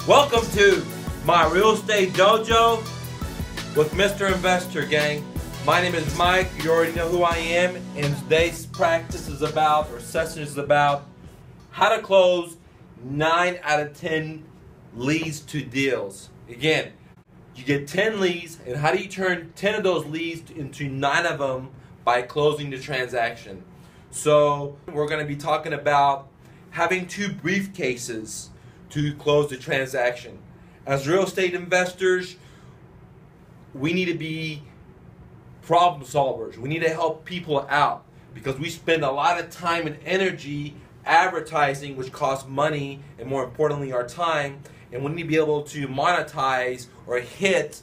Welcome to my real estate dojo with Mr. Investor Gang. My name is Mike. You already know who I am. And today's practice is about, or session is about, how to close 9 out of 10 leads to deals. Again, you get 10 leads, and how do you turn 10 of those leads into 9 of them by closing the transaction? So we're going to be talking about having 2 briefcases to close the transaction. As real estate investors, we need to be problem solvers. We need to help people out because we spend a lot of time and energy advertising, which costs money and, more importantly, our time. And we need to be able to monetize or hit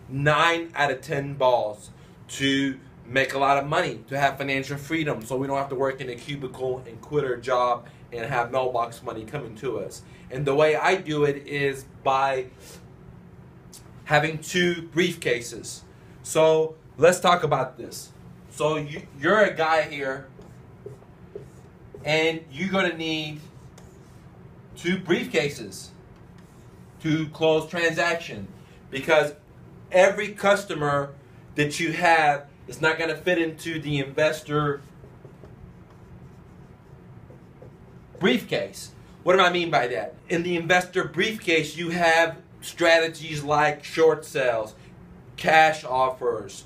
9 out of 10 balls to make a lot of money, to have financial freedom, so we don't have to work in a cubicle and quit our job and have mailbox money coming to us. And the way I do it is by having 2 briefcases. So let's talk about this. So you're a guy here, and you're going to need 2 briefcases to close transaction, because every customer that you have is not going to fit into the investor briefcase. What do I mean by that? In the investor briefcase, you have strategies like short sales, cash offers,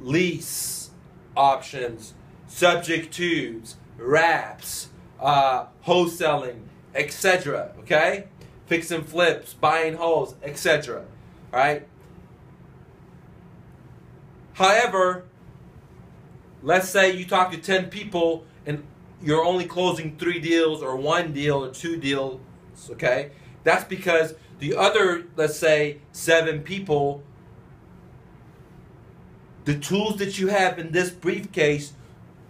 lease options, subject tos, wraps, wholesaling, etc. Okay? Fix and flips, buying wholes, etc. All right? However, let's say you talk to 10 people and you're only closing 3 deals or 1 deal or 2 deals, okay? That's because the other, let's say, 7 people, the tools that you have in this briefcase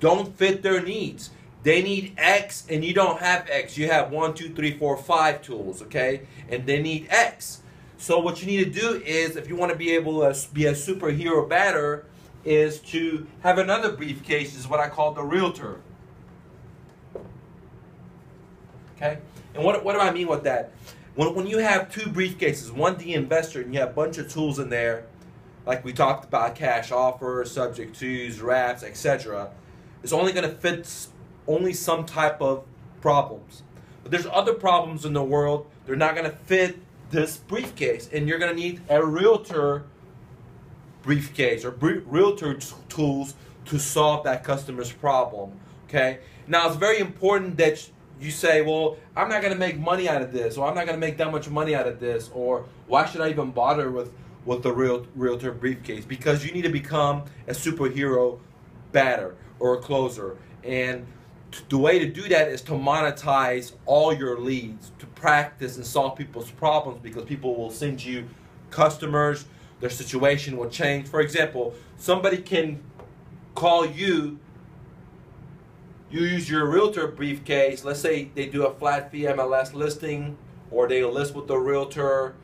don't fit their needs. They need X and you don't have X. You have 1, 2, 3, 4, 5 tools, okay? And they need X. So what you need to do is, if you want to be able to be a superhero batter, is to have another briefcase, is what I call the realtor. Okay? And what do I mean with that? When you have 2 briefcases, one the investor, and you have a bunch of tools in there, like we talked about, cash offers, subject tos, wraps, etc., it's only going to fit only some type of problems. But there's other problems in the world, they're not going to fit this briefcase, and you're going to need a realtor briefcase or realtor tools to solve that customer's problem. Okay? Now, it's very important that you say, well, I'm not going to make money out of this, or I'm not going to make that much money out of this, or why should I even bother with the realtor briefcase? Because you need to become a superhero batter or a closer. And the way to do that is to monetize all your leads, to practice and solve people's problems, because people will send you customers, their situation will change. For example, somebody can call you, you use your realtor briefcase, let's say they do a flat fee MLS listing, or they list with the realtor,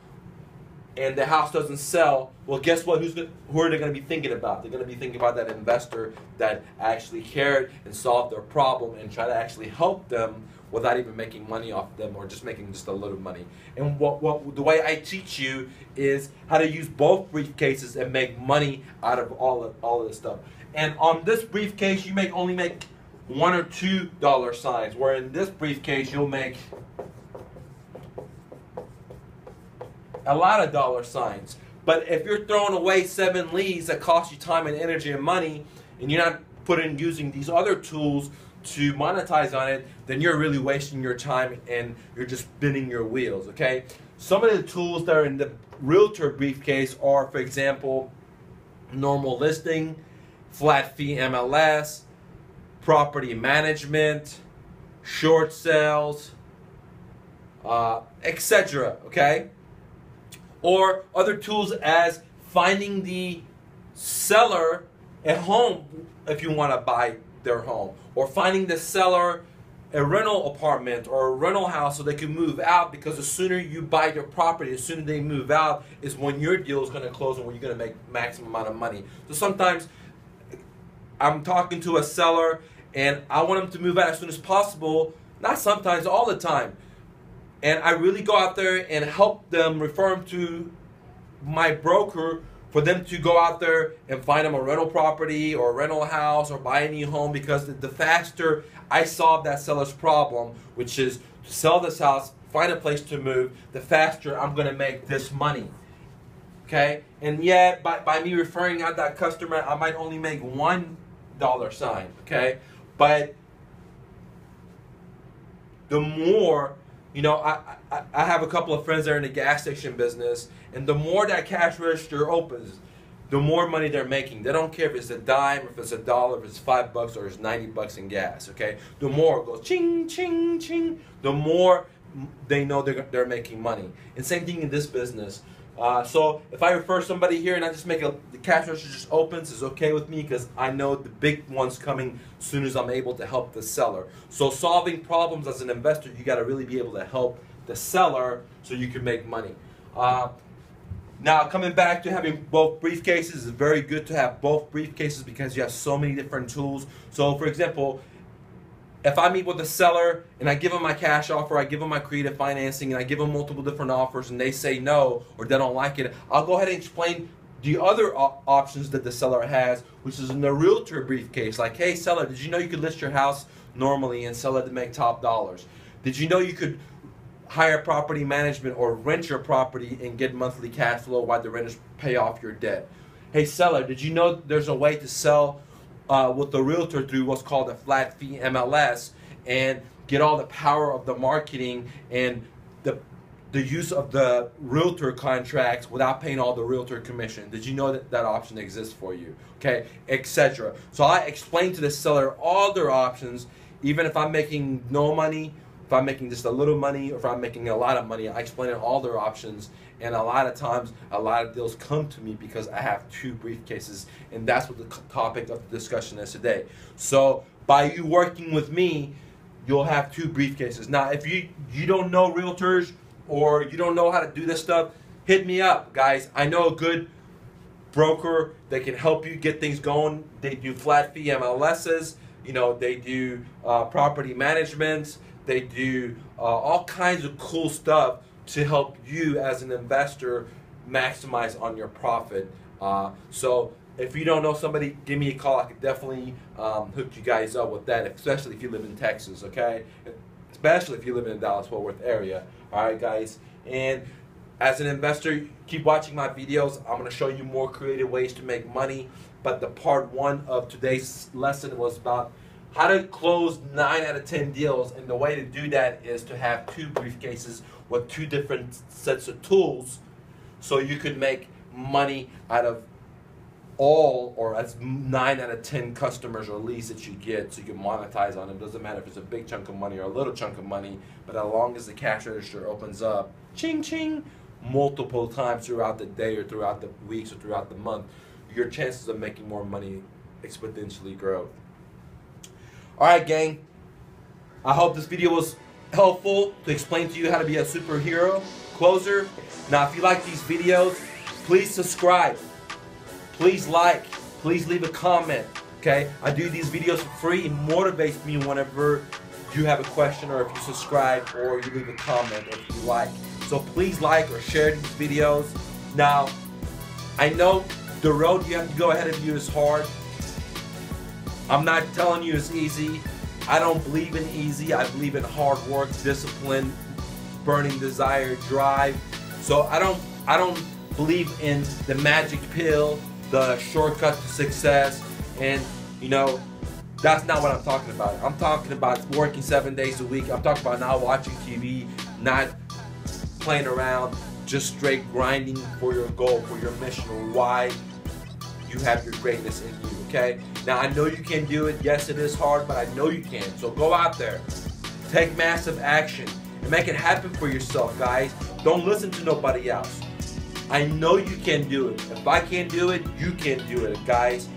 and the house doesn't sell. Well, guess what? Who are they going to be thinking about? They're going to be thinking about that investor that actually cared and solved their problem and try to actually help them without even making money off them, or just making just a little money. And the way I teach you is how to use both briefcases and make money out of all of this stuff. And on this briefcase, you only make $1 or $2 signs, where in this briefcase you'll make a lot of dollar signs. But if you're throwing away 7 leads that cost you time and energy and money, and you're not using these other tools to monetize on it, then you're really wasting your time and you're just spinning your wheels, okay? Some of the tools that are in the realtor briefcase are, for example, normal listing, flat fee MLS, property management, short sales, etc., okay? Or other tools as finding the seller at home if you want to buy their home, or finding the seller a rental apartment or a rental house so they can move out, because the sooner you buy their property, the sooner they move out is when your deal is going to close and when you're going to make maximum amount of money. So sometimes I'm talking to a seller and I want them to move out as soon as possible. Not sometimes, all the time. And I really go out there and help them, refer them to my broker for them to go out there and find them a rental property or a rental house or buy a new home, because the faster I solve that seller's problem, which is to sell this house, find a place to move, the faster I'm going to make this money. Okay? And yet, by me referring out that customer, I might only make $1 sign. Okay? But the more, you know, I have a couple of friends that are in the gas station business, and the more that cash register opens, the more money they're making. They don't care if it's a dime, if it's $1, if it's $5, or it's 90 bucks in gas. Okay? The more it goes ching, ching, ching, the more they know they're making money. And same thing in this business. So if I refer somebody here and I just make the cash register just opens, is okay with me, because I know the big one's coming as soon as I'm able to help the seller. So solving problems as an investor, you got to really be able to help the seller so you can make money. Now, coming back to having both briefcases, it's very good to have both briefcases because you have so many different tools. So for example, if I meet with a seller and I give them my cash offer, I give them my creative financing, and I give them multiple different offers, and they say no or they don't like it, I'll go ahead and explain the other options that the seller has, which is in the realtor briefcase. Like, hey seller, did you know you could list your house normally and sell it to make top dollars? Did you know you could hire property management or rent your property and get monthly cash flow while the renters pay off your debt? Hey seller, did you know there's a way to sell with the realtor through what's called a flat fee MLS and get all the power of the marketing and the use of the realtor contracts without paying all the realtor commission? Did you know that option exists for you? Okay, etc. So I explain to the seller all their options, even if I'm making no money, if I'm making just a little money, or if I'm making a lot of money. I explain all their options, and a lot of times, a lot of deals come to me because I have two briefcases, and that's what the topic of the discussion is today. So by you working with me, you'll have two briefcases. Now, if you don't know realtors or you don't know how to do this stuff, hit me up, guys. I know a good broker that can help you get things going. They do flat fee MLSs. You know, they do property management. They do all kinds of cool stuff to help you as an investor maximize on your profit. So if you don't know somebody, give me a call. I could definitely hook you guys up with that, especially if you live in Texas, okay? Especially if you live in the Dallas-Fort Worth area. All right, guys? And as an investor, keep watching my videos. I'm going to show you more creative ways to make money. But the part one of today's lesson was about how to close 9 out of 10 deals, and the way to do that is to have two briefcases with two different sets of tools, so you could make money out of all, or as 9 out of 10 customers or leads that you get, so you can monetize on them. Doesn't matter if it's a big chunk of money or a little chunk of money, but as long as the cash register opens up, ching ching, multiple times throughout the day or throughout the weeks or throughout the month, your chances of making more money exponentially grow. Alright, gang, I hope this video was helpful to explain to you how to be a superhero closer. Now, if you like these videos, please subscribe, please like, please leave a comment, okay? I do these videos for free. It motivates me whenever you have a question, or if you subscribe, or you leave a comment, or if you like. So please like or share these videos. Now, I know the road you have to go ahead of you is hard. I'm not telling you it's easy. I don't believe in easy. I believe in hard work, discipline, burning desire, drive. So I don't believe in the magic pill, the shortcut to success, and you know, that's not what I'm talking about. I'm talking about working 7 days a week. I'm talking about not watching TV, not playing around, just straight grinding for your goal, for your mission, or why you have your greatness in you, okay? Now, I know you can do it. Yes, it is hard, but I know you can. So go out there, take massive action, and make it happen for yourself, guys. Don't listen to nobody else. I know you can do it. If I can't do it, you can do it, guys.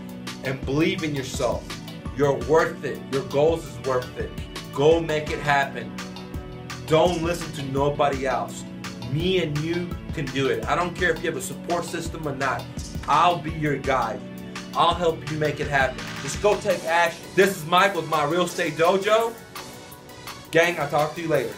And believe in yourself. You're worth it. Your goals is worth it. Go make it happen. Don't listen to nobody else. Me and you can do it. I don't care if you have a support system or not. I'll be your guide. I'll help you make it happen. Just go take action. This is Mike with my Real Estate Dojo. Gang, I'll talk to you later.